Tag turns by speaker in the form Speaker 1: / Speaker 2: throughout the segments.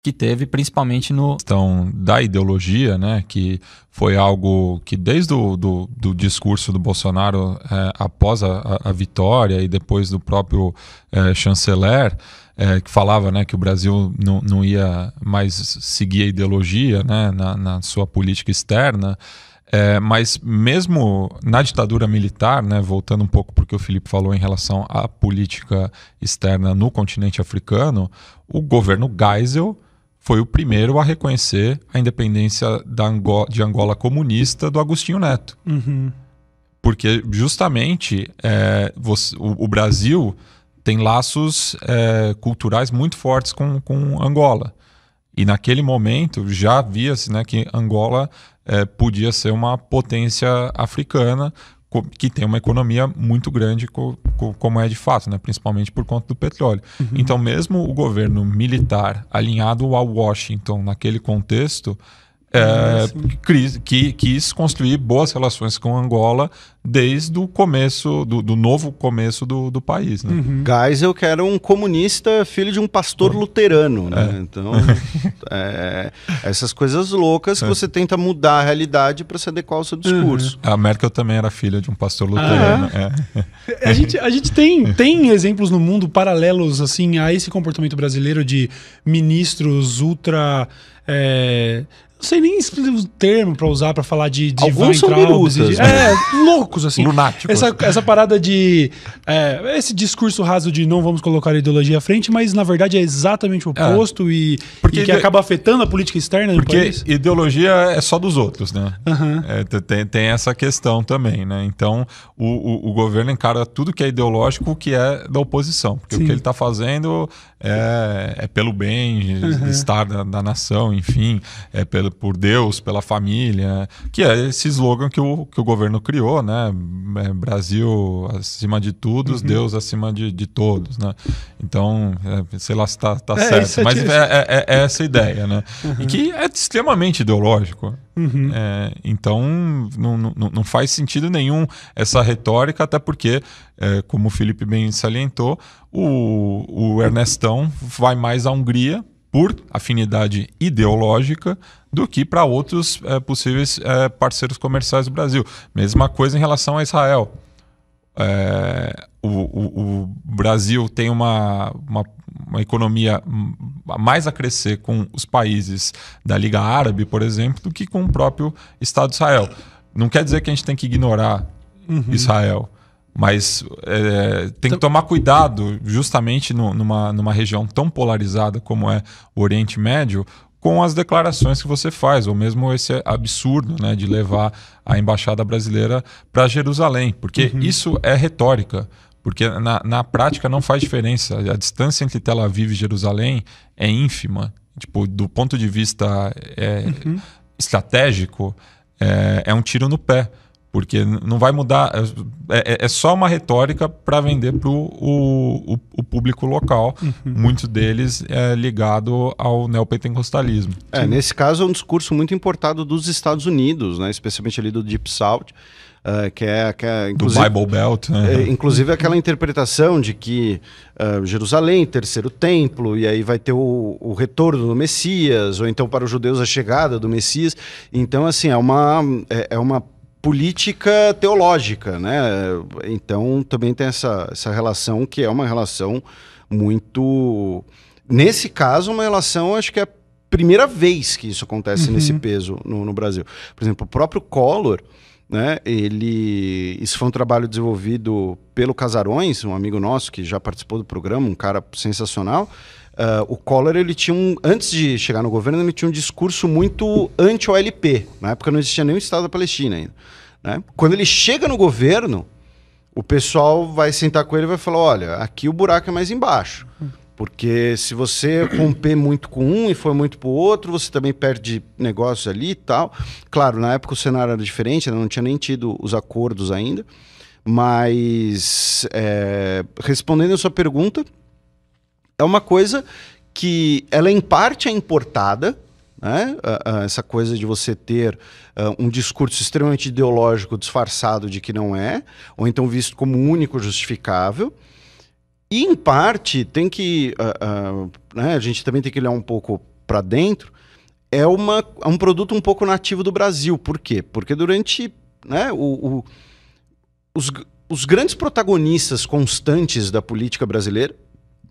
Speaker 1: que teve principalmente no questão da ideologia, né, que foi algo que desde do discurso do Bolsonaro após a vitória e depois do próprio chanceler, que falava, né, que o Brasil não ia mais seguir a ideologia, né, na sua política externa. Mas mesmo na ditadura militar, né, voltando um pouco para o que o Felipe falou em relação à política externa no continente africano, o governo Geisel foi o primeiro a reconhecer a independência de Angola comunista do Agostinho Neto.
Speaker 2: Uhum.
Speaker 1: Porque justamente o Brasil tem laços culturais muito fortes com Angola. E naquele momento já via-se, né, que Angola podia ser uma potência africana que tem uma economia muito grande, como é de fato, né, principalmente por conta do petróleo. Uhum. Então, mesmo o governo militar alinhado ao Washington naquele contexto, quis construir boas relações com Angola desde o começo, do novo começo do país. Né?
Speaker 3: Uhum. Geisel, que era um comunista, filho de um pastor luterano. Né? Então, essas coisas loucas que você tenta mudar a realidade para se adequar ao seu discurso.
Speaker 1: A Merkel também era filha de um pastor luterano.
Speaker 2: A gente tem exemplos no mundo paralelos assim, a esse comportamento brasileiro de ministros ultra... não sei nem o termo pra usar pra falar de
Speaker 3: Weintraub,
Speaker 2: loucos, assim.
Speaker 1: Lunáticos.
Speaker 2: Essa parada de... esse discurso raso de não vamos colocar a ideologia à frente, mas na verdade é exatamente o oposto e que acaba afetando a política externa do país.
Speaker 1: Porque ideologia é só dos outros, né?
Speaker 2: Uhum.
Speaker 1: Tem essa questão também, né? Então, o governo encara tudo que é ideológico o que é da oposição. Porque
Speaker 2: Sim.
Speaker 1: o que ele está fazendo é pelo bem estar da nação, enfim, por Deus, pela família, que é esse slogan que o governo criou, né? Brasil acima de tudo, Deus acima de todos, né? Então, sei lá se tá certo, mas é essa ideia, né? E que é extremamente ideológico. Então, não faz sentido nenhum essa retórica, até porque, como o Felipe bem salientou, o Ernestão vai mais à Hungria por afinidade ideológica do que para outros possíveis parceiros comerciais do Brasil. Mesma coisa em relação a Israel. O Brasil tem uma economia mais a crescer com os países da Liga Árabe, por exemplo, do que com o próprio Estado de Israel. Não quer dizer que a gente tem que ignorar Israel, mas tem que tomar cuidado justamente numa região tão polarizada como é o Oriente Médio, com as declarações que você faz, ou mesmo esse absurdo, né, de levar a embaixada brasileira para Jerusalém, porque isso é retórica, porque na prática não faz diferença. A distância entre Tel Aviv e Jerusalém é ínfima. Tipo, do ponto de vista estratégico, é um tiro no pé. Porque não vai mudar, é só uma retórica para vender para o público local, muitos deles ligado ao neopentecostalismo.
Speaker 3: Nesse caso é um discurso muito importado dos Estados Unidos, né? Especialmente ali do Deep South, que é
Speaker 1: do Bible Belt. Né?
Speaker 3: Inclusive aquela interpretação de que Jerusalém, terceiro templo, e aí vai ter o retorno do Messias, ou então para os judeus a chegada do Messias. Então, assim, é uma política teológica, né? Então também tem essa relação que é uma relação muito... Nesse caso, uma relação, acho que é a primeira vez que isso acontece nesse peso no Brasil. Por exemplo, o próprio Collor, né? Isso foi um trabalho desenvolvido pelo Casarões, um amigo nosso que já participou do programa, um cara sensacional. O Collor, ele tinha antes de chegar no governo, ele tinha um discurso muito anti-OLP. Na época não existia nem o Estado da Palestina ainda, né? Quando ele chega no governo, o pessoal vai sentar com ele e vai falar, olha, aqui o buraco é mais embaixo. Porque se você romper muito com um e for muito pro outro, você também perde negócios ali e tal. Claro, na época o cenário era diferente, não tinha nem tido os acordos ainda. Mas, respondendo a sua pergunta, é uma coisa que ela em parte é importada, né? Essa coisa de você ter um discurso extremamente ideológico disfarçado de que não é, ou então visto como único justificável. E em parte tem que, né, a gente também tem que olhar um pouco para dentro, é um produto um pouco nativo do Brasil. Por quê? Porque durante, né, os grandes protagonistas constantes da política brasileira,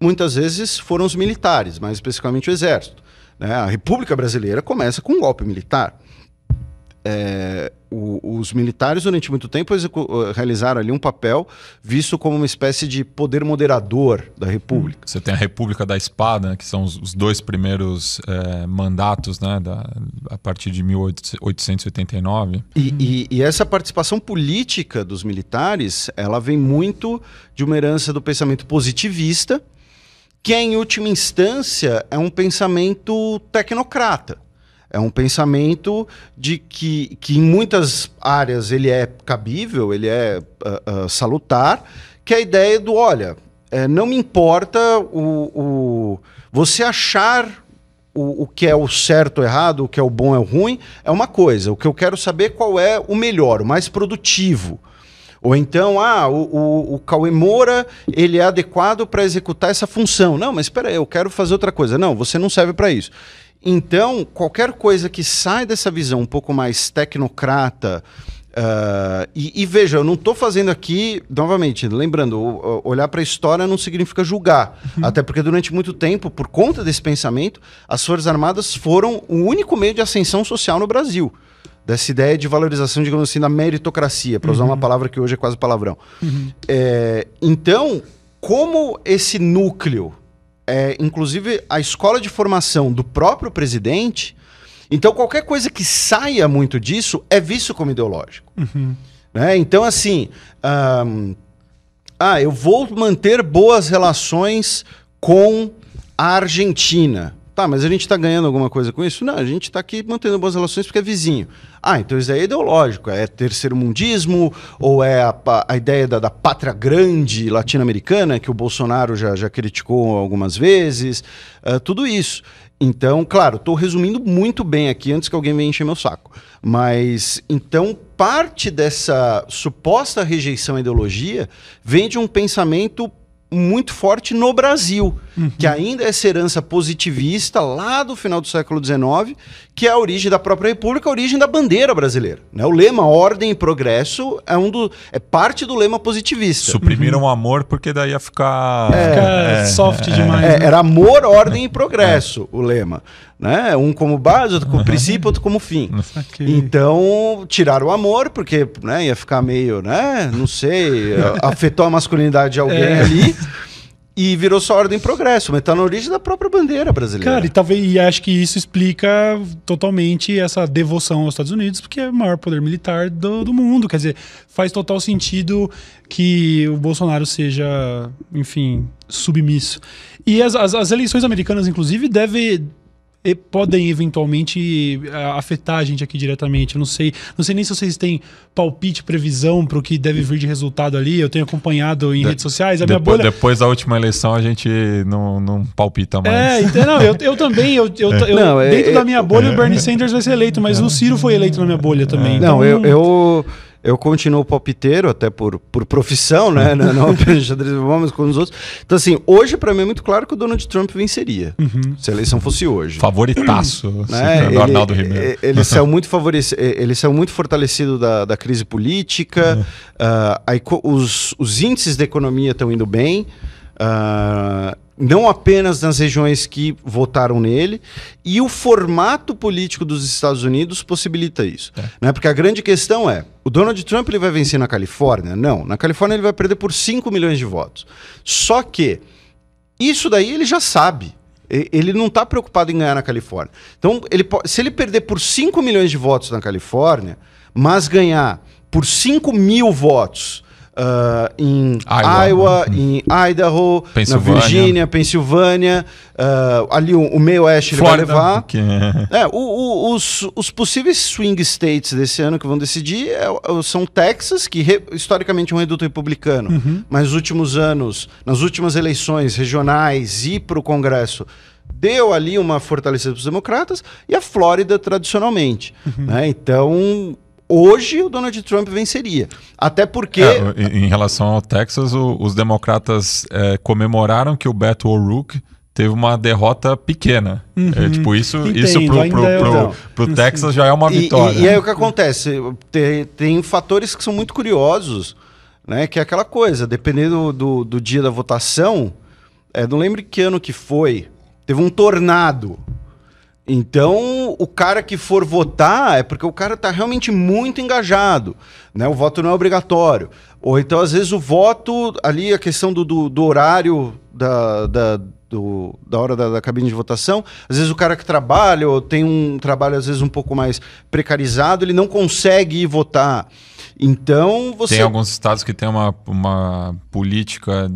Speaker 3: muitas vezes foram os militares, mais especificamente o Exército. Né? A República Brasileira começa com um golpe militar. Os militares, durante muito tempo, realizaram ali um papel visto como uma espécie de poder moderador da República.
Speaker 1: Você tem a República da Espada, que são os dois primeiros mandatos, né, a partir de 1889.
Speaker 3: E essa participação política dos militares, ela vem muito de uma herança do pensamento positivista, que em última instância é um pensamento tecnocrata. É um pensamento de que em muitas áreas ele é cabível, ele é salutar, que é a ideia do, olha, não me importa você achar o que é o certo ou errado, o que é o bom ou o ruim, é uma coisa. O que eu quero saber qual é o melhor, o mais produtivo. Ou então, o Cauê Moura, ele é adequado para executar essa função. Não, mas espera aí, eu quero fazer outra coisa. Não, você não serve para isso. Então, qualquer coisa que sai dessa visão um pouco mais tecnocrata, e veja, eu não estou fazendo aqui, novamente, lembrando, olhar para a história não significa julgar, até porque durante muito tempo, por conta desse pensamento, as Forças Armadas foram o único meio de ascensão social no Brasil, dessa ideia de valorização, digamos assim, da meritocracia, para usar uma palavra que hoje é quase palavrão. Então, como esse núcleo inclusive a escola de formação do próprio presidente, então qualquer coisa que saia muito disso é visto como ideológico. Né? Então, assim, eu vou manter boas relações com a Argentina. Tá, mas a gente está ganhando alguma coisa com isso? Não, a gente está aqui mantendo boas relações porque é vizinho. Então isso aí é ideológico, é terceiro-mundismo, ou é a ideia da pátria grande latino-americana, que o Bolsonaro já criticou algumas vezes, tudo isso. Então, claro, estou resumindo muito bem aqui, antes que alguém venha encher meu saco. Mas, então, parte dessa suposta rejeição à ideologia vem de um pensamento muito forte no Brasil, que ainda é essa herança positivista lá do final do século XIX, que é a origem da própria República, a origem da bandeira brasileira. Né? O lema Ordem e Progresso é parte do lema positivista.
Speaker 1: Suprimiram o amor porque daí ia ficar...
Speaker 2: soft demais. Né?
Speaker 3: Era amor, ordem e progresso, o lema. Né? Um como base, outro como princípio, outro como fim. Então, tiraram o amor, porque ia ficar meio, não sei, afetou a masculinidade de alguém ali, e virou só ordem e progresso, mas está na origem da própria bandeira brasileira.
Speaker 2: Cara, e acho que isso explica totalmente essa devoção aos Estados Unidos, porque é o maior poder militar do mundo. Quer dizer, faz total sentido que o Bolsonaro seja, enfim, submisso. E as eleições americanas, inclusive, podem eventualmente afetar a gente aqui diretamente. Eu não sei nem se vocês têm palpite, previsão para o que deve vir de resultado ali. Eu tenho acompanhado em redes sociais.
Speaker 1: Depois da última eleição a gente não palpita mais.
Speaker 2: Eu também. Dentro da minha bolha o Bernie Sanders vai ser eleito, mas o Ciro foi eleito na minha bolha também.
Speaker 3: Eu continuo palpiteiro, até por profissão, né? Não apenas xadrez, mas com os outros. Então, assim, hoje, para mim, é muito claro que o Donald Trump venceria, se a eleição fosse hoje.
Speaker 1: Favoritaço, do Arnaldo Ribeiro.
Speaker 3: Ele saiu muito fortalecido da crise política, os índices da economia estão indo bem, não apenas nas regiões que votaram nele, e o formato político dos Estados Unidos possibilita isso. Né? Porque a grande questão é, o Donald Trump ele vai vencer na Califórnia? Não, na Califórnia ele vai perder por 5 milhões de votos. Só que isso daí ele já sabe. Ele não está preocupado em ganhar na Califórnia. Então, se ele perder por 5 milhões de votos na Califórnia, mas ganhar por 5 mil votos em Iowa, em Idaho, na Virgínia, Pensilvânia, ali o meio oeste ele vai levar. Os possíveis swing states desse ano que vão decidir são Texas, que historicamente é um reduto republicano, mas nos últimos anos, nas últimas eleições regionais e para o Congresso, deu ali uma fortalecida para os democratas, e a Flórida tradicionalmente. Né? Então, hoje o Donald Trump venceria. Até porque...
Speaker 1: em relação ao Texas, os democratas comemoraram que o Beto O'Rourke teve uma derrota pequena. Tipo, isso pro Texas já é uma vitória.
Speaker 3: E aí o que acontece? Tem fatores que são muito curiosos, né? Que é aquela coisa, dependendo do dia da votação, não lembro que ano que foi, teve um tornado. Então, o cara que for votar é porque o cara está realmente muito engajado, né? O voto não é obrigatório. Ou então, às vezes, o voto, ali, a questão do horário da hora da cabine de votação, às vezes o cara que trabalha, ou tem um trabalho, às vezes, um pouco mais precarizado, ele não consegue ir votar. Então, você...
Speaker 1: Tem alguns estados que têm uma política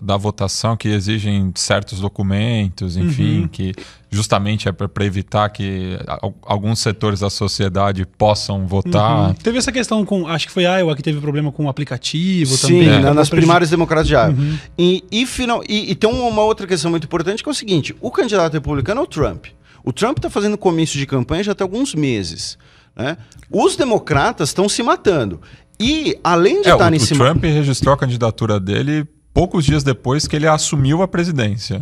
Speaker 1: da votação que exigem certos documentos, enfim, que justamente é para evitar que alguns setores da sociedade possam votar.
Speaker 2: Teve essa questão com, acho que foi Iowa que teve problema com o aplicativo
Speaker 3: também.
Speaker 2: Sim,
Speaker 3: nas primárias democratas de Iowa. E tem uma outra questão muito importante que é o seguinte, o candidato republicano é o Trump. O Trump está fazendo comício de campanha já tem alguns meses. Né? Os democratas estão se matando. E, além de estar
Speaker 1: o Trump registrou a candidatura dele poucos dias depois que ele assumiu a presidência.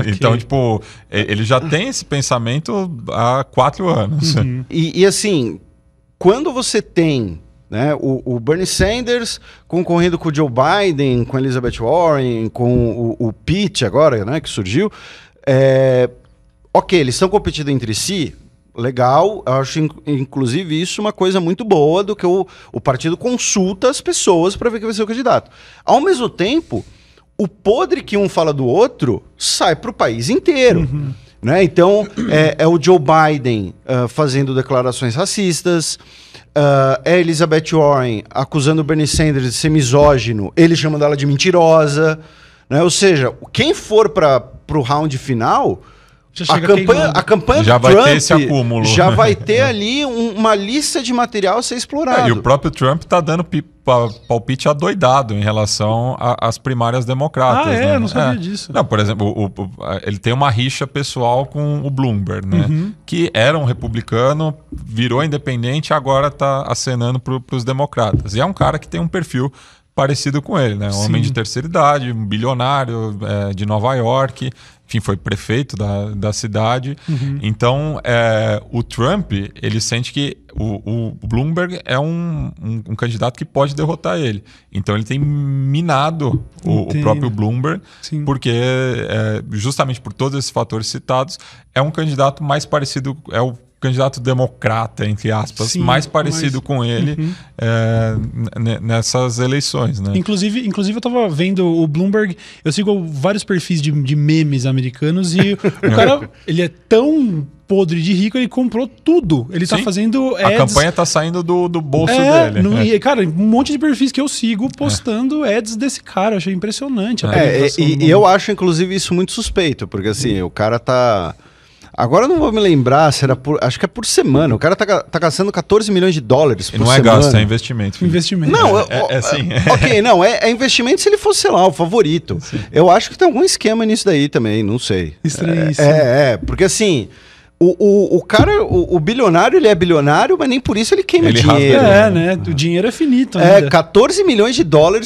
Speaker 1: Então, tipo, ele já tem esse pensamento há 4 anos.
Speaker 3: E assim, quando você tem, né, o Bernie Sanders concorrendo com o Joe Biden, com a Elizabeth Warren, com o Pete agora, né, que surgiu, ok, eles estão competindo entre si, legal, eu acho inclusive isso uma coisa muito boa do que o partido consulta as pessoas para ver quem vai ser o candidato. Ao mesmo tempo, o podre que um fala do outro sai para o país inteiro. Né? Então, é o Joe Biden fazendo declarações racistas, é a Elizabeth Warren acusando o Bernie Sanders de ser misógino, ele chamando ela de mentirosa. Né? Ou seja, quem for para o round final... A campanha
Speaker 1: já
Speaker 3: do
Speaker 1: vai
Speaker 3: Trump
Speaker 1: ter esse acúmulo.
Speaker 3: Já vai ter ali uma lista de material a ser explorado.
Speaker 1: E o próprio Trump está dando palpite adoidado em relação às primárias democratas. Né?
Speaker 2: Eu não sabia disso.
Speaker 1: Não, por exemplo, ele tem uma rixa pessoal com o Bloomberg, né? Que era um republicano, virou independente e agora está acenando para os democratas. E é um cara que tem um perfil parecido com ele, né? Um homem de terceira idade, um bilionário de Nova York, enfim, foi prefeito da cidade. Então, o Trump, ele sente que o Bloomberg é um candidato que pode derrotar ele. Então, ele tem minado o próprio Bloomberg, porque justamente por todos esses fatores citados, é um candidato mais parecido, é o candidato democrata, entre aspas, mais parecido com ele nessas eleições, né?
Speaker 2: Inclusive eu estava vendo o Bloomberg, eu sigo vários perfis de memes americanos e o cara, ele é tão podre de rico, ele comprou tudo. Ele tá fazendo ads.
Speaker 1: A campanha tá saindo do bolso dele.
Speaker 2: E, cara, um monte de perfis que eu sigo postando ads desse cara. Eu achei impressionante.
Speaker 3: E eu acho, inclusive, isso muito suspeito, porque assim, o cara tá... Agora eu não vou me lembrar se era acho que é por semana. O cara tá gastando $14 milhões por semana.
Speaker 1: Não é gasto, é investimento.
Speaker 2: Investimento.
Speaker 3: Não, ok, não, é investimento se ele fosse, sei lá, o favorito. Eu acho que tem algum esquema nisso daí também, não sei.
Speaker 2: Estranhíssimo.
Speaker 3: Porque assim... O cara, o bilionário, ele é bilionário, mas nem por isso ele queima dinheiro.
Speaker 2: Né? O dinheiro é finito ainda.
Speaker 3: $14 milhões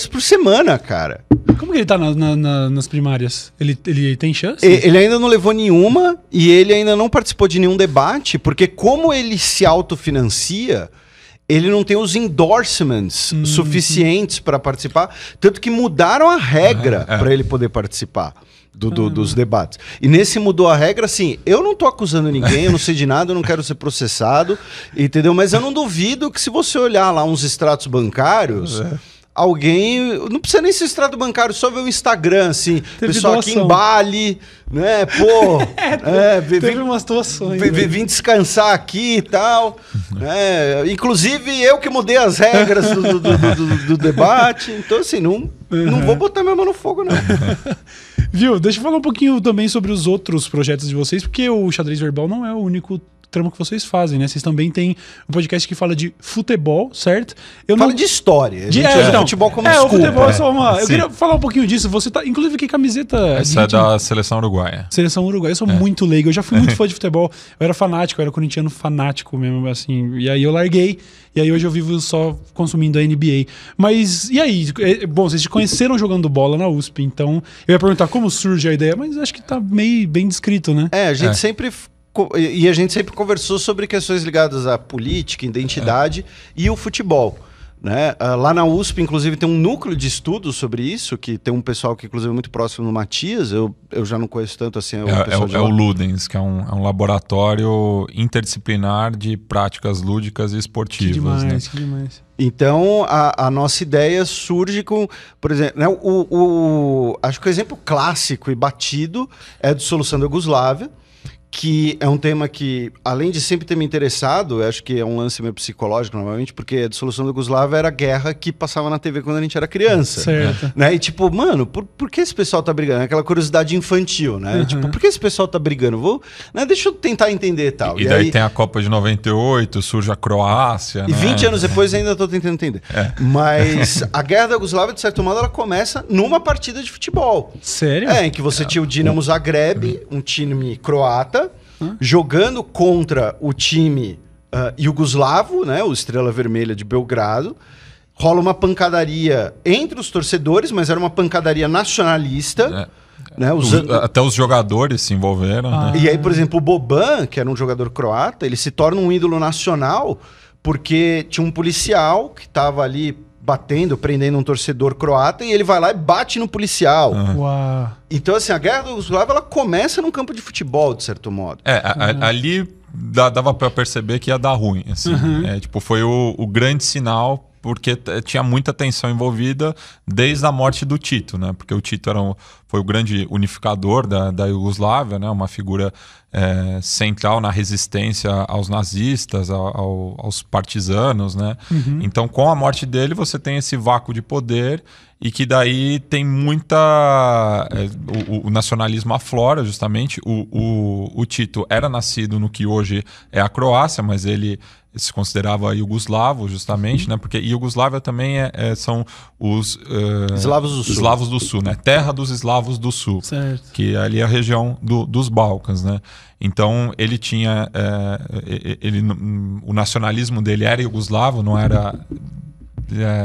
Speaker 3: por semana, cara.
Speaker 2: Como que ele tá nas primárias? Ele tem chance?
Speaker 3: Ele ainda não levou nenhuma e ele ainda não participou de nenhum debate, porque como ele se autofinancia, ele não tem os endorsements suficientes para participar, tanto que mudaram a regra para ele poder participar. Dos debates. E nesse mudou a regra, assim, eu não tô acusando ninguém, eu não sei de nada, eu não quero ser processado, entendeu? Mas eu não duvido que se você olhar lá uns extratos bancários, alguém... Não precisa nem ser extrato bancário, só ver o Instagram, assim, pessoal aqui em Bali, né? Pô...
Speaker 2: teve umas situações.
Speaker 3: Vim descansar aqui e tal. Inclusive, eu que mudei as regras do debate. Então, assim, não vou botar minha mão no fogo, não.
Speaker 2: Viu? Deixa eu falar um pouquinho também sobre os outros projetos de vocês, porque o Xadrez Verbal não é o único tramo que vocês fazem, né? Vocês também têm um podcast que fala de futebol, certo?
Speaker 3: Fala de história. A gente usa futebol como desculpa.
Speaker 2: O futebol é só uma... Eu queria falar um pouquinho disso. Você tá... Inclusive, que camiseta...
Speaker 1: Essa é da Seleção Uruguaia.
Speaker 2: Seleção Uruguaia. Eu sou muito leigo. Eu já fui muito fã de futebol. Eu era fanático, eu era corintiano fanático mesmo, assim. E aí eu larguei. E aí hoje eu vivo só consumindo a NBA. Mas, e aí? Bom, vocês se conheceram jogando bola na USP, então... Eu ia perguntar como surge a ideia, mas acho que tá meio bem descrito, né?
Speaker 3: A gente sempre... E a gente sempre conversou sobre questões ligadas à política, identidade e o futebol. Né? Lá na USP, inclusive, tem um núcleo de estudos sobre isso, que tem um pessoal que, inclusive, é muito próximo do Matias. Eu já não conheço tanto assim.
Speaker 1: É o Ludens, que é um laboratório interdisciplinar de práticas lúdicas e esportivas. Que
Speaker 2: demais,
Speaker 1: né?
Speaker 2: Que demais.
Speaker 3: Então, a nossa ideia surge com, por exemplo, né, acho que o exemplo clássico e batido é a dissolução da Iugoslávia, que é um tema que, além de sempre ter me interessado, eu acho que é um lance meio psicológico, normalmente, porque a dissolução da Iugoslávia era a guerra que passava na TV quando a gente era criança.
Speaker 2: Certo.
Speaker 3: Né? E tipo, mano, por que esse pessoal tá brigando? Aquela curiosidade infantil, né? Tipo, por que esse pessoal tá brigando? Deixa eu tentar entender tal.
Speaker 1: E daí tem a Copa de 98, surge a Croácia,
Speaker 3: E 20 anos depois ainda tô tentando entender. Mas a guerra da Iugoslávia, de certo modo, ela começa numa partida de futebol.
Speaker 2: Sério?
Speaker 3: Em que você tinha o Dinamo Zagreb, um time croata, jogando contra o time iugoslavo, né, o Estrela Vermelha de Belgrado. Rola uma pancadaria entre os torcedores, mas era uma pancadaria nacionalista. Né,
Speaker 1: até os jogadores se envolveram. Né?
Speaker 3: E aí, por exemplo, o Boban, que era um jogador croata, ele se torna um ídolo nacional porque tinha um policial que estava ali prendendo um torcedor croata, e ele vai lá e bate no policial.
Speaker 2: Uau.
Speaker 3: Então, assim, a guerra da Iugoslávia, ela começa num campo de futebol, de certo modo.
Speaker 1: Ali dava para perceber que ia dar ruim. Assim. Foi o grande sinal, porque tinha muita tensão envolvida desde a morte do Tito, né? Porque o Tito foi o grande unificador da Iugoslávia, né? Uma figura central na resistência aos nazistas, aos partisanos, né? Então, com a morte dele, você tem esse vácuo de poder e que daí tem muita... o nacionalismo aflora, justamente. O Tito era nascido no que hoje é a Croácia, mas ele se considerava iugoslavo, justamente, né? Porque Iugoslávia também são os
Speaker 3: eslavos do
Speaker 1: sul, né? Terra dos eslavos do sul,
Speaker 2: certo.
Speaker 1: Que ali é a região dos Balcãs, né? Então ele tinha, o nacionalismo dele era iugoslavo, não era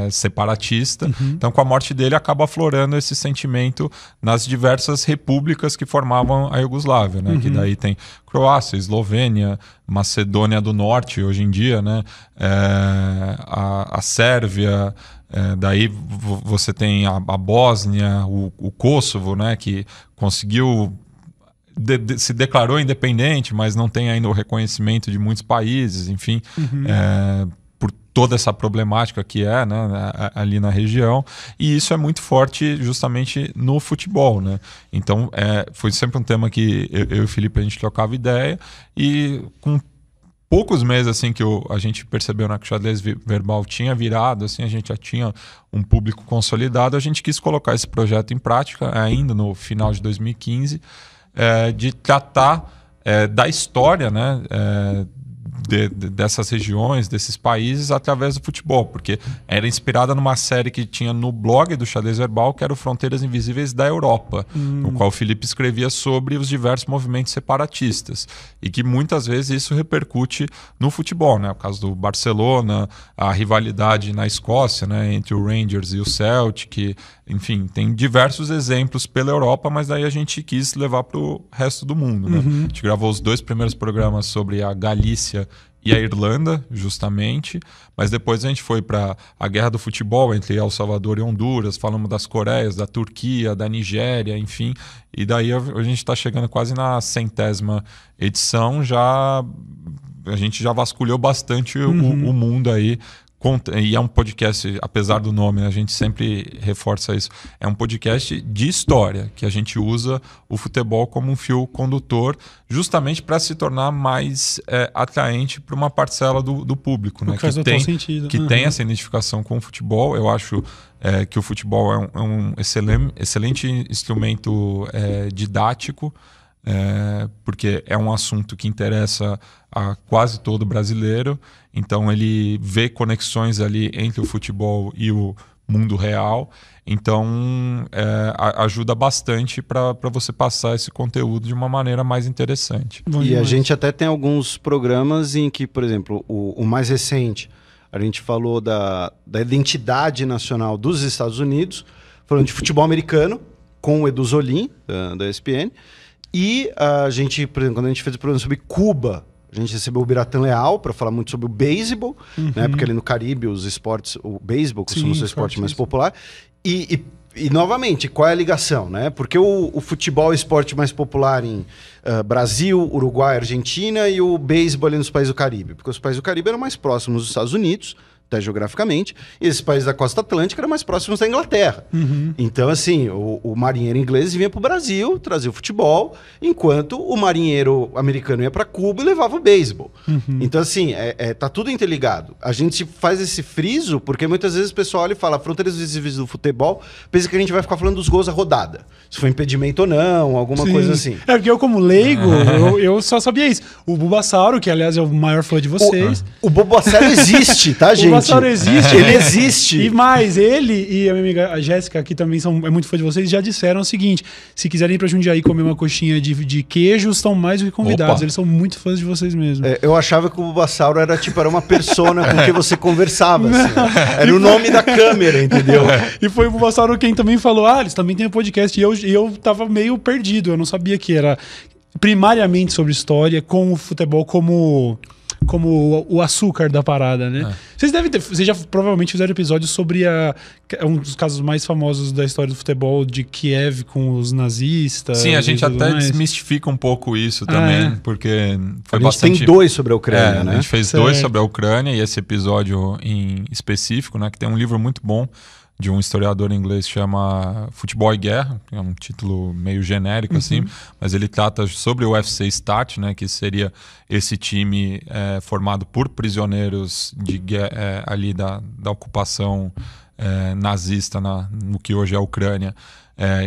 Speaker 1: separatista. Então, com a morte dele, acaba aflorando esse sentimento nas diversas repúblicas que formavam a Iugoslávia, né? Que daí tem Croácia, Eslovênia, Macedônia do Norte, hoje em dia, né? A Sérvia, daí você tem a Bósnia, o Kosovo, né? Que conseguiu... se declarou independente, mas não tem ainda o reconhecimento de muitos países, enfim... por toda essa problemática que né, ali na região, e isso é muito forte justamente no futebol, né? Então foi sempre um tema que eu e o Felipe a gente trocava ideia, e com poucos meses assim que a gente percebeu, né, que o xadrez verbal tinha virado, assim, a gente já tinha um público consolidado, a gente quis colocar esse projeto em prática ainda no final de 2015, de tratar da história, né, dessas regiões, desses países, através do futebol, porque era inspirada numa série que tinha no blog do Xadrez Verbal, que era o Fronteiras Invisíveis da Europa, no qual o Felipe escrevia sobre os diversos movimentos separatistas, e que muitas vezes isso repercute no futebol, né? O caso do Barcelona, a rivalidade na Escócia, né, entre o Rangers e o Celtic, enfim, tem diversos exemplos pela Europa, mas daí a gente quis levar para o resto do mundo, né? A gente gravou os 2 primeiros programas sobre a Galícia e a Irlanda, justamente, mas depois a gente foi para a guerra do futebol entre El Salvador e Honduras, falamos das Coreias, da Turquia, da Nigéria, enfim, e daí a gente está chegando quase na 100ª edição, a gente já vasculhou bastante o mundo aí. E é um podcast, apesar do nome, a gente sempre reforça isso, é um podcast de história, que a gente usa o futebol como um fio condutor, justamente para se tornar mais atraente para uma parcela do público, né?
Speaker 2: Que tem sentido.
Speaker 1: Que tem essa identificação com o futebol. Eu acho que o futebol é um excelente instrumento didático, porque é um assunto que interessa a quase todo brasileiro, então ele vê conexões ali entre o futebol e o mundo real, então ajuda bastante para você passar esse conteúdo de uma maneira mais interessante.
Speaker 3: E a gente até tem alguns programas em que, por exemplo, o mais recente, a gente falou da identidade nacional dos Estados Unidos, falando de futebol americano, com o Edu Zolim, da ESPN, e a gente, por exemplo, quando a gente fez o programa sobre Cuba, a gente recebeu o Biratan Leal para falar muito sobre o beisebol, né? Porque ali no Caribe os esportes, o beisebol costuma ser o esporte mais popular. E novamente, qual é a ligação, né? Porque o futebol é o esporte mais popular em Brasil, Uruguai, Argentina, e o beisebol ali nos países do Caribe. Porque os países do Caribe eram mais próximos dos Estados Unidos, até geograficamente, e esses países da costa atlântica eram mais próximos da Inglaterra. Então, assim, o marinheiro inglês vinha para o Brasil, trazia o futebol, enquanto o marinheiro americano ia para Cuba e levava o beisebol. Então, assim, tá tudo interligado. A gente faz esse friso porque muitas vezes o pessoal olha e fala fronteiras visíveis do futebol, pensa que a gente vai ficar falando dos gols à rodada. Se foi impedimento ou não, alguma coisa assim.
Speaker 2: É porque eu, como leigo, eu só sabia isso. O Bulbasauro, que aliás é o maior fã de vocês.
Speaker 3: O Bulbasauro existe, tá, gente?
Speaker 2: O Bulbasauro existe.
Speaker 3: Ele existe.
Speaker 2: E mais, ele e a minha amiga a Jéssica, que também é muito fã de vocês, já disseram o seguinte: se quiserem ir pra Jundiaí comer uma coxinha de queijo, estão mais do que convidados.
Speaker 1: Opa.
Speaker 2: Eles são muito fãs de vocês mesmo.
Speaker 3: Eu achava que o Bulbasauro era uma persona com quem você conversava. Assim, era o nome da câmera, entendeu?
Speaker 2: E foi o Bulbasauro quem também falou: eles também têm um podcast. E eu tava meio perdido, eu não sabia que era primariamente sobre história, com o futebol como o açúcar da parada, né? Vocês já provavelmente fizeram episódios sobre um dos casos mais famosos da história do futebol, de Kiev com os nazistas.
Speaker 1: Sim, a gente até desmistifica um pouco isso também, porque foi bastante...
Speaker 3: tem 2 sobre a Ucrânia, né?
Speaker 1: A gente fez 2 sobre a Ucrânia, e esse episódio em específico, né, que tem um livro muito bom de um historiador inglês que chama Futebol e Guerra, que é um título meio genérico, assim, mas ele trata sobre o UFC Stat, né, que seria esse time formado por prisioneiros de ali da ocupação nazista no que hoje é a Ucrânia,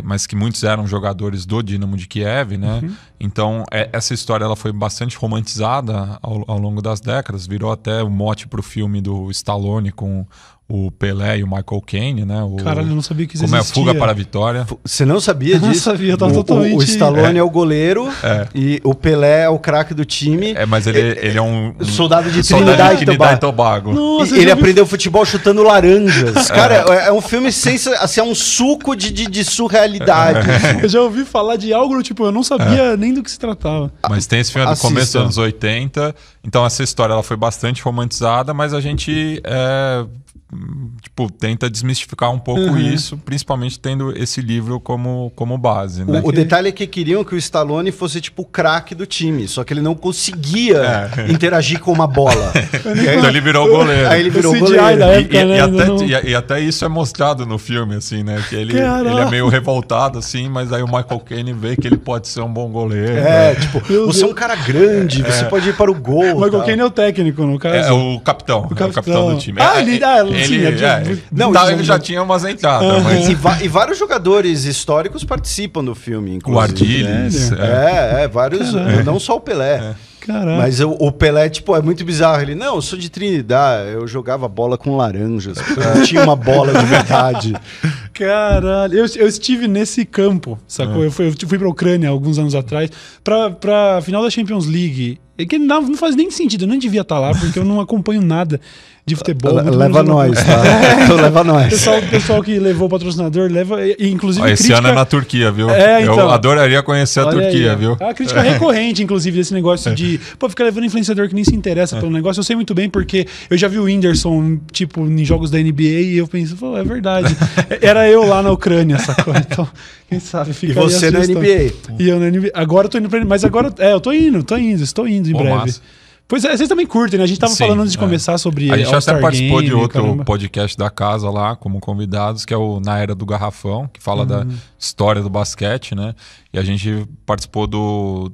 Speaker 1: mas que muitos eram jogadores do Dinamo de Kiev, né? Então, essa história ela foi bastante romantizada ao longo das décadas, virou até o mote para o filme do Stallone com o Pelé e o Michael Caine, né?
Speaker 2: Caralho, eu não sabia que isso
Speaker 1: Como
Speaker 2: existia.
Speaker 1: é Fuga para a Vitória.
Speaker 3: Você não sabia disso?
Speaker 2: Não sabia, eu tava totalmente...
Speaker 3: O Stallone é o goleiro e o Pelé é o craque do time.
Speaker 1: Mas ele é um
Speaker 3: soldado de
Speaker 1: Trinidad
Speaker 3: Trinidad
Speaker 1: e Tobago.
Speaker 2: Nossa,
Speaker 3: ele aprendeu futebol chutando laranjas. Cara, é um filme assim, é um suco de surrealidade.
Speaker 2: Eu já ouvi falar de algo, tipo, eu não sabia nem do que se tratava.
Speaker 1: Mas tem esse filme do começo dos anos 80. Então essa história ela foi bastante romantizada, mas a gente tenta desmistificar um pouco isso, principalmente tendo esse livro como base, né?
Speaker 3: O detalhe é que queriam que o Stallone fosse tipo o craque do time, só que ele não conseguia interagir com uma bola.
Speaker 1: Então ele virou goleiro.
Speaker 3: Aí ele virou
Speaker 2: CGI
Speaker 3: goleiro.
Speaker 2: da época,
Speaker 1: E até isso é mostrado no filme, assim, né? Que ele é meio revoltado, assim, mas aí o Michael Caine vê que ele pode ser um bom goleiro.
Speaker 3: Você é um cara grande, você pode ir para o gol.
Speaker 2: O Michael Caine é o técnico, no caso.
Speaker 1: É o capitão. É o capitão do time. Ele já tinha umas entradas. Mas...
Speaker 3: E vários jogadores históricos participam do filme, inclusive.
Speaker 1: O Ardiles.
Speaker 3: Vários. Não só o Pelé.
Speaker 2: Caralho.
Speaker 3: Mas o Pelé, é muito bizarro. Ele, não, eu sou de Trinidad, eu jogava bola com laranjas. Eu tinha uma bola de verdade.
Speaker 2: Caralho, eu estive nesse campo, sacou? Eu fui pra Ucrânia alguns anos atrás, pra final da Champions League. Que não faz nem sentido, eu nem devia estar lá, porque eu não acompanho nada de futebol.
Speaker 3: Leva nós, tá? Então leva nós.
Speaker 2: O pessoal que levou o patrocinador, inclusive.
Speaker 1: Esse ano é na Turquia, viu?
Speaker 2: Então,
Speaker 1: eu adoraria conhecer a Turquia, viu?
Speaker 2: A crítica recorrente, inclusive, desse negócio de ficar levando influenciador que nem se interessa pelo negócio. Eu sei muito bem, porque eu já vi o Whindersson, em jogos da NBA, e eu penso, é verdade. Era eu lá na Ucrânia, sacou? Então, quem sabe fica.
Speaker 3: E você na NBA.
Speaker 2: E eu na NBA. Agora eu tô indo pra NBA. Mas agora, eu tô indo em breve.
Speaker 1: Massa.
Speaker 2: Pois vocês também curtem, né? A gente tava falando antes de começar sobre
Speaker 1: a gente até participou
Speaker 2: Game,
Speaker 1: de outro
Speaker 2: caramba.
Speaker 1: podcast da casa lá, como convidados, que é o Na Era do Garrafão, que fala da história do basquete, né? E a gente participou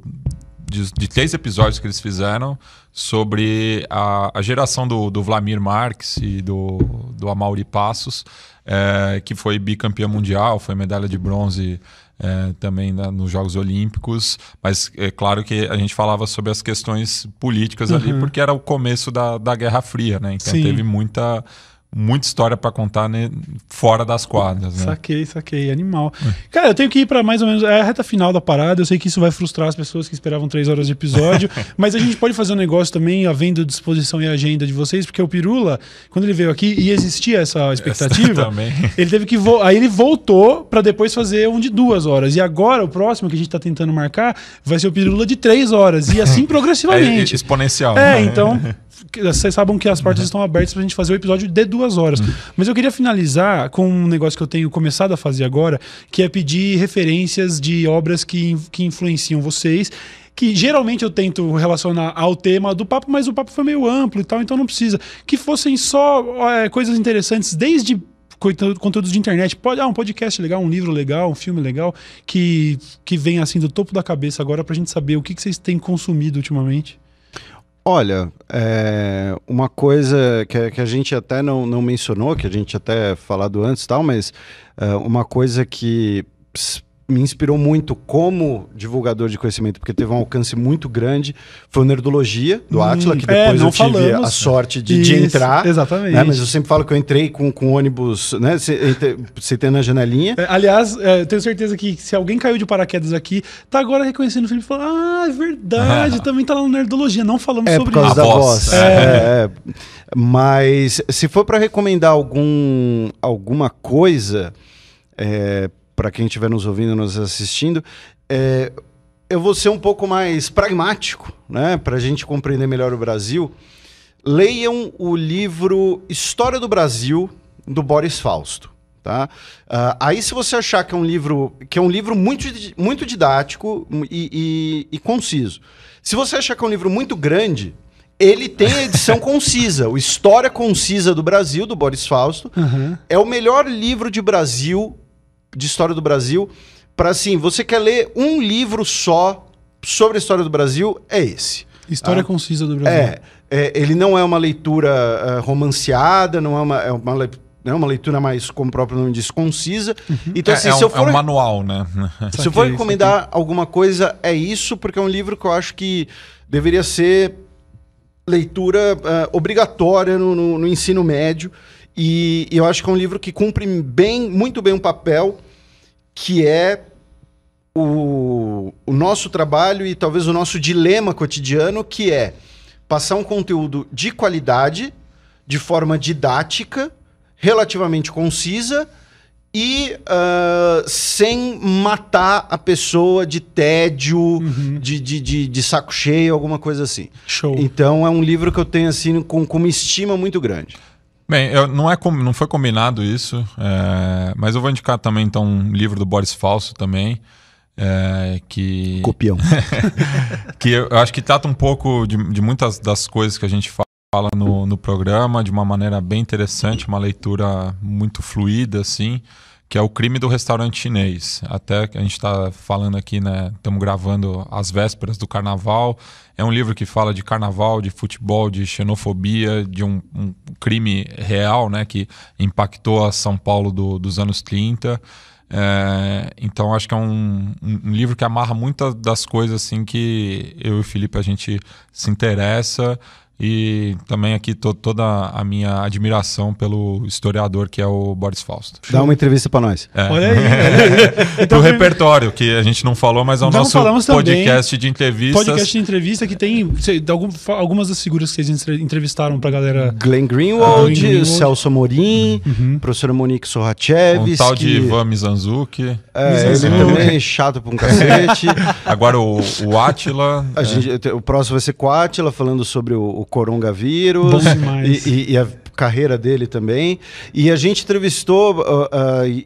Speaker 1: de 3 episódios que eles fizeram sobre a geração do Vladimir Marques e do Amaury Passos, que foi bicampeão mundial, foi medalha de bronze também nos Jogos Olímpicos, mas é claro que a gente falava sobre as questões políticas ali, porque era o começo da Guerra Fria, né? Então teve muita história para contar, né, fora das quadras, né?
Speaker 2: Saquei, animal. Cara, eu tenho que ir para mais ou menos a reta final da parada. Eu sei que isso vai frustrar as pessoas que esperavam 3 horas de episódio, mas a gente pode fazer um negócio também, havendo disposição e agenda de vocês, porque o Pirula, quando ele veio aqui e existia essa expectativa, ele teve que aí ele voltou para depois fazer um de 2 horas. E agora o próximo que a gente tá tentando marcar vai ser o Pirula de 3 horas e assim progressivamente.
Speaker 1: Exponencial.
Speaker 2: Então vocês sabem que as portas estão abertas pra gente fazer o episódio de 2 horas. Mas eu queria finalizar com um negócio que eu tenho começado a fazer agora, que é pedir referências de obras que influenciam vocês, que geralmente eu tento relacionar ao tema do papo, mas o papo foi meio amplo e tal, então não precisa. Que fossem só coisas interessantes, desde conteúdos de internet, um podcast legal, um livro legal, um filme legal, que vem assim do topo da cabeça agora pra gente saber o que vocês têm consumido ultimamente.
Speaker 3: Olha, uma coisa que a gente até não mencionou, que a gente até falado antes e tal, mas uma coisa que me inspirou muito como divulgador de conhecimento, porque teve um alcance muito grande, foi o Nerdologia, do Átila, que depois eu tive a sorte de entrar.
Speaker 2: Exatamente.
Speaker 3: Né? Mas eu sempre falo que eu entrei com ônibus, né? Sentei na janelinha.
Speaker 2: Aliás, eu tenho certeza que se alguém caiu de paraquedas aqui, tá agora reconhecendo o Felipe e falando, é verdade, também tá lá no Nerdologia, não falamos sobre isso.
Speaker 3: Por causa da voz. Mas se for para recomendar alguma coisa, para quem estiver nos ouvindo, nos assistindo, eu vou ser um pouco mais pragmático, né? Para a gente compreender melhor o Brasil. Leiam o livro História do Brasil, do Boris Fausto. Tá? Aí, se você achar que é um livro muito didático e conciso, se você achar que é um livro muito grande, ele tem a edição concisa, o História Concisa do Brasil, do Boris Fausto. É o melhor livro de história do Brasil, para assim, você quer ler um livro só sobre a história do Brasil, é esse.
Speaker 2: História concisa do Brasil.
Speaker 3: Ele não é uma leitura romanceada, não é uma leitura mais, como o próprio nome diz, concisa. Então, assim,
Speaker 1: é um manual, né?
Speaker 3: Se eu for recomendar alguma coisa, é isso, porque é um livro que eu acho que deveria ser leitura obrigatória no ensino médio. E eu acho que é um livro que cumpre muito bem um papel que é o nosso trabalho e talvez o nosso dilema cotidiano, que é passar um conteúdo de qualidade, de forma didática, relativamente concisa e sem matar a pessoa de tédio, de saco cheio, alguma coisa assim.
Speaker 2: Show.
Speaker 3: Então é um livro que eu tenho assim com uma estima muito grande.
Speaker 1: Bem, não foi combinado isso, mas eu vou indicar também então um livro do Boris Fausto também, que...
Speaker 3: Copião.
Speaker 1: Que eu acho que trata um pouco de muitas das coisas que a gente fala no programa, de uma maneira bem interessante, uma leitura muito fluida, assim, que é O Crime do Restaurante Chinês. Até que a gente está falando aqui, né? Estamos gravando às vésperas do Carnaval. É um livro que fala de carnaval, de futebol, de xenofobia, de um crime real, né? Que impactou a São Paulo dos anos 30. Então acho que é um livro que amarra muitas das coisas assim que eu e o Felipe a gente se interessa. E também aqui toda a minha admiração pelo historiador que é o Boris Fausto.
Speaker 3: Dá uma entrevista para nós.
Speaker 2: Olha aí.
Speaker 1: Então, do repertório, que a gente não falou, mas é o nosso podcast de entrevistas.
Speaker 2: Podcast de entrevista que tem algumas das figuras que vocês entrevistaram pra galera.
Speaker 3: Glenn Greenwald, Celso Amorim, professora Monique Sorachevski.
Speaker 1: Um tal de Ivan Mizanzuki.
Speaker 3: Ele também é chato pra um cacete.
Speaker 1: Agora o Átila.
Speaker 3: O próximo vai ser com o Átila, falando sobre o coronavírus.
Speaker 2: Bom demais.
Speaker 3: E a carreira dele também. E a gente entrevistou,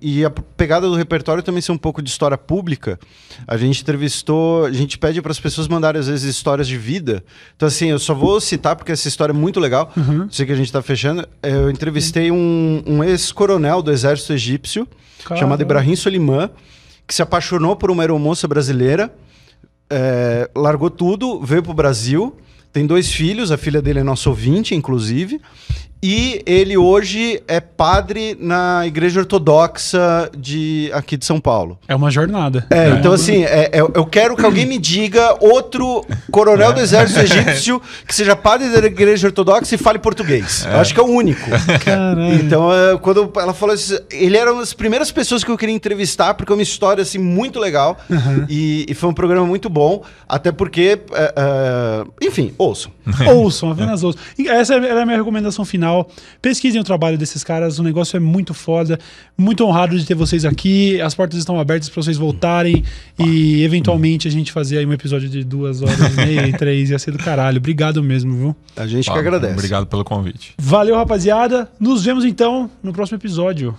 Speaker 3: e a pegada do repertório também ser um pouco de história pública. A gente entrevistou, a gente pede para as pessoas mandarem às vezes histórias de vida. Então assim, eu só vou citar porque essa história é muito legal. Sei que a gente está fechando. Eu entrevistei um ex-coronel do exército egípcio, chamado Ibrahim Soliman, que se apaixonou por uma aeromoça brasileira, largou tudo, veio para o Brasil. Tem 2 filhos, a filha dele é nossa ouvinte, inclusive. E ele hoje é padre na Igreja Ortodoxa aqui de São Paulo.
Speaker 2: É uma jornada.
Speaker 3: Então assim, eu quero que alguém me diga outro coronel do exército egípcio que seja padre da Igreja Ortodoxa e fale português. Eu acho que é o único.
Speaker 2: Caralho.
Speaker 3: Então, quando ela falou isso, ele era uma das primeiras pessoas que eu queria entrevistar, porque é uma história assim, muito legal. E foi um programa muito bom, até porque, enfim, ouçam.
Speaker 2: Ouçam, apenas ouçam. E essa é a minha recomendação final. Pesquisem o trabalho desses caras, o negócio é muito foda, muito honrado de ter vocês aqui, as portas estão abertas para vocês voltarem e eventualmente a gente fazer aí um episódio de 2h30, 3, ia ser do caralho. Obrigado mesmo, viu?
Speaker 3: A gente que agradece.
Speaker 1: Obrigado pelo convite.
Speaker 2: Valeu, rapaziada. Nos vemos então no próximo episódio.